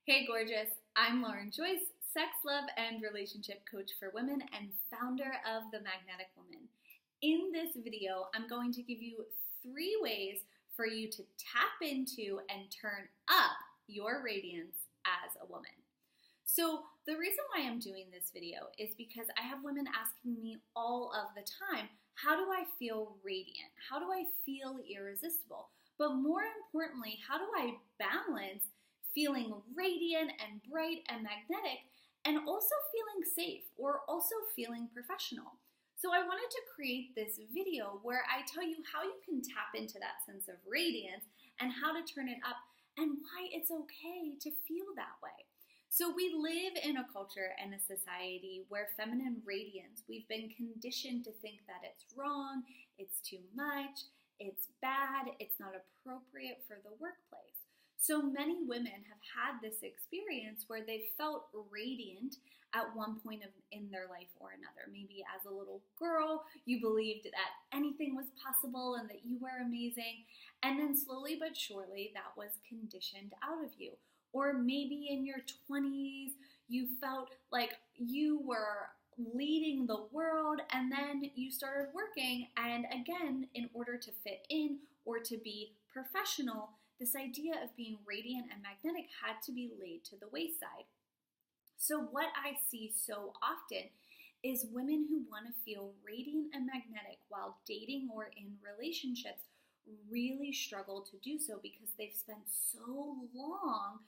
Hey gorgeous, I'm Lauren Joyce, sex, love, and relationship coach for women and founder of The Magnetic Woman. In this video, I'm going to give you 3 ways for you to tap into and turn up your radiance as a woman. So the reason why I'm doing this video is because I have women asking me all of the time, how do I feel radiant? How do I feel irresistible? But more importantly, how do I balance feeling radiant and bright and magnetic and also feeling safe or also feeling professional? So I wanted to create this video where I tell you how you can tap into that sense of radiance and how to turn it up and why it's okay to feel that way. So we live in a culture and a society where feminine radiance, we've been conditioned to think that it's wrong, it's too much, it's bad, it's not appropriate for the workplace. So many women have had this experience where they felt radiant at one point in their life or another. Maybe as a little girl, you believed that anything was possible and that you were amazing. And then slowly but surely, that was conditioned out of you. Or maybe in your 20s, you felt like you were leading the world, and then you started working. And again, in order to fit in or to be professional, this idea of being radiant and magnetic had to be laid to the wayside. So what I see so often is women who want to feel radiant and magnetic while dating or in relationships really struggle to do so because they've spent so long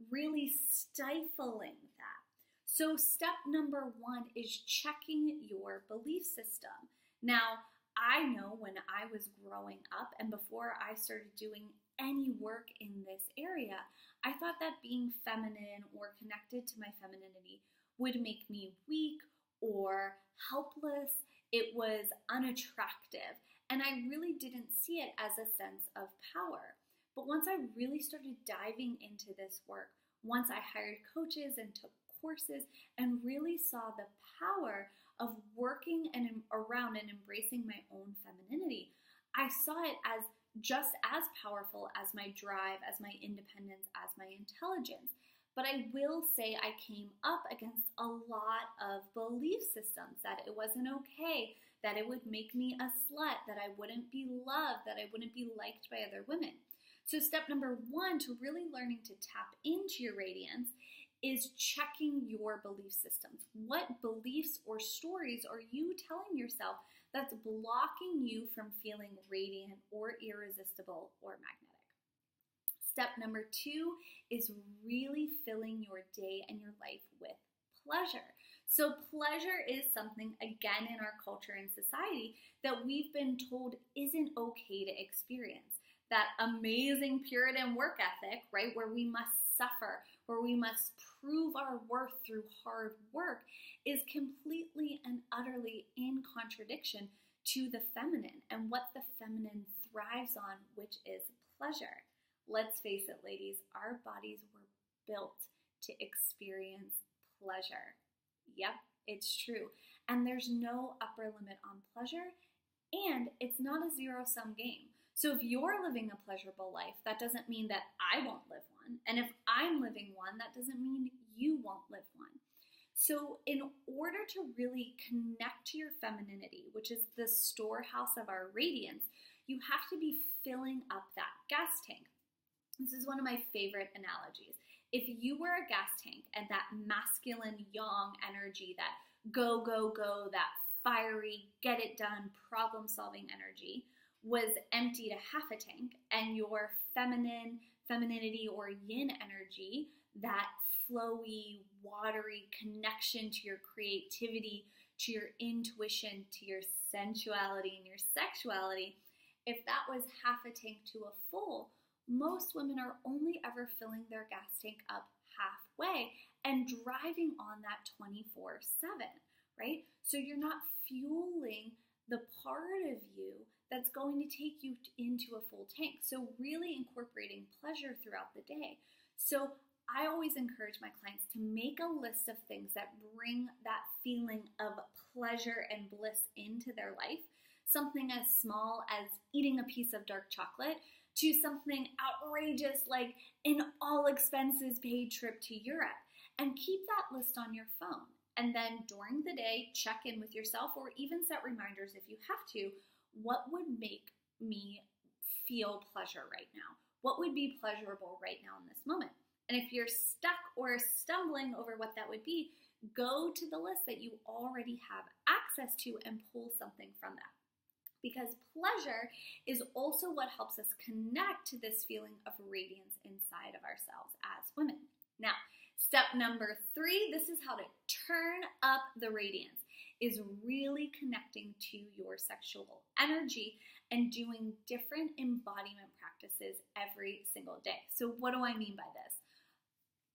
really stifling that. So step number 1 is checking your belief system. Now, I know when I was growing up and before I started doing any work in this area, I thought that being feminine or connected to my femininity would make me weak or helpless. It was unattractive, and I really didn't see it as a sense of power. But once I really started diving into this work, once I hired coaches and took courses and really saw the power of working around and embracing my own femininity, I saw it as just as powerful as my drive, as my independence, as my intelligence. But I will say I came up against a lot of belief systems that it wasn't okay, that it would make me a slut, that I wouldn't be loved, that I wouldn't be liked by other women. So step number 1 to really learning to tap into your radiance is checking your belief systems. What beliefs or stories are you telling yourself that's blocking you from feeling radiant or irresistible or magnetic? Step number 2 is really filling your day and your life with pleasure. So pleasure is something, again, in our culture and society that we've been told isn't okay to experience. That amazing Puritan work ethic, right, where we must suffer, where we must prove our worth through hard work, is completely and utterly in contradiction to the feminine and what the feminine thrives on, which is pleasure. Let's face it, ladies, our bodies were built to experience pleasure. Yep, it's true. And there's no upper limit on pleasure, and it's not a zero-sum game. So if you're living a pleasurable life, that doesn't mean that I won't live one. And if I'm living one, that doesn't mean you won't live one. So in order to really connect to your femininity, which is the storehouse of our radiance, you have to be filling up that gas tank. This is one of my favorite analogies. If you were a gas tank and that masculine yang energy, that go, go, go, that fiery, get it done, problem-solving energy was empty to half a tank, and your femininity or yin energy, that flowy, watery connection to your creativity, to your intuition, to your sensuality and your sexuality, if that was half a tank to a full, most women are only ever filling their gas tank up halfway and driving on that 24/7, right? So you're not fueling the part of you that's going to take you into a full tank. So really incorporating pleasure throughout the day. So I always encourage my clients to make a list of things that bring that feeling of pleasure and bliss into their life. Something as small as eating a piece of dark chocolate to something outrageous like an all expenses paid trip to Europe. And keep that list on your phone. And then during the day, check in with yourself or even set reminders if you have to. What would make me feel pleasure right now? What would be pleasurable right now in this moment? And if you're stuck or stumbling over what that would be, go to the list that you already have access to and pull something from that. Because pleasure is also what helps us connect to this feeling of radiance inside of ourselves as women. Now, step number 3, this is how to turn up the radiance, is really connecting to your sexual energy and doing different embodiment practices every single day. So what do I mean by this?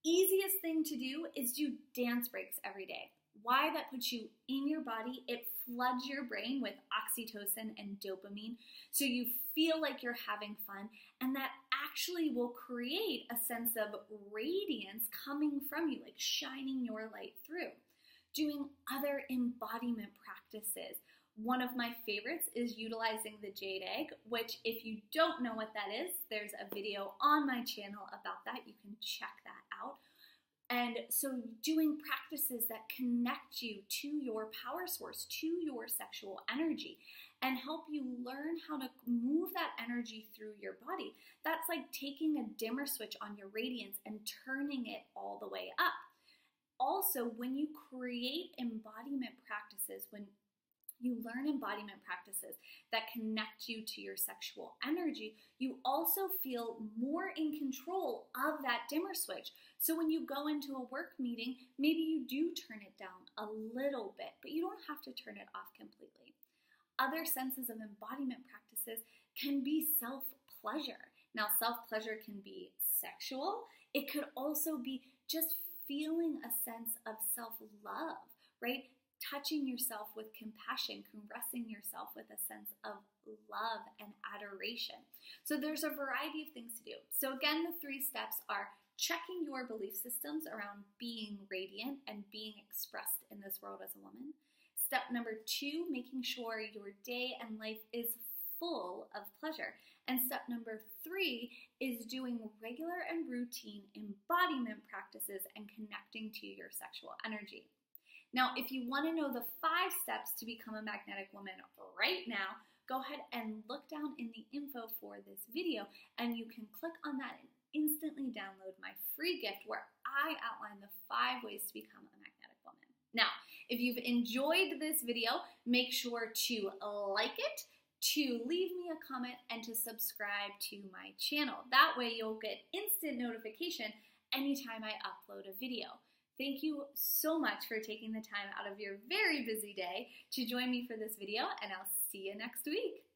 Easiest thing to do is do dance breaks every day. Why? That puts you in your body. It floods your brain with oxytocin and dopamine, so you feel like you're having fun, and that actually will create a sense of radiance coming from you, like shining your light through. Doing other embodiment practices. One of my favorites is utilizing the jade egg, which if you don't know what that is, there's a video on my channel about that. You can check that out. And so doing practices that connect you to your power source, to your sexual energy, and help you learn how to move that energy through your body. That's like taking a dimmer switch on your radiance and turning it all the way up. Also, when you create embodiment practices, when you learn embodiment practices that connect you to your sexual energy, you also feel more in control of that dimmer switch. So when you go into a work meeting, maybe you do turn it down a little bit, but you don't have to turn it off completely. Other senses of embodiment practices can be self-pleasure. Now, self-pleasure can be sexual. It could also be just feeling a sense of self-love, right? Touching yourself with compassion, caressing yourself with a sense of love and adoration. So there's a variety of things to do. So again, the 3 steps are checking your belief systems around being radiant and being expressed in this world as a woman. Step number 2, making sure your day and life is full of pleasure. And step number 3 is doing regular and routine embodiment practices and connecting to your sexual energy. Now, if you want to know the 5 steps to become a magnetic woman right now, go ahead and look down in the info for this video, and you can click on that and instantly download my free gift where I outline the 5 ways to become a magnetic woman. Now, if you've enjoyed this video, make sure to like it, to leave me a comment, and to subscribe to my channel. That way you'll get instant notification anytime I upload a video. Thank you so much for taking the time out of your very busy day to join me for this video, and I'll see you next week.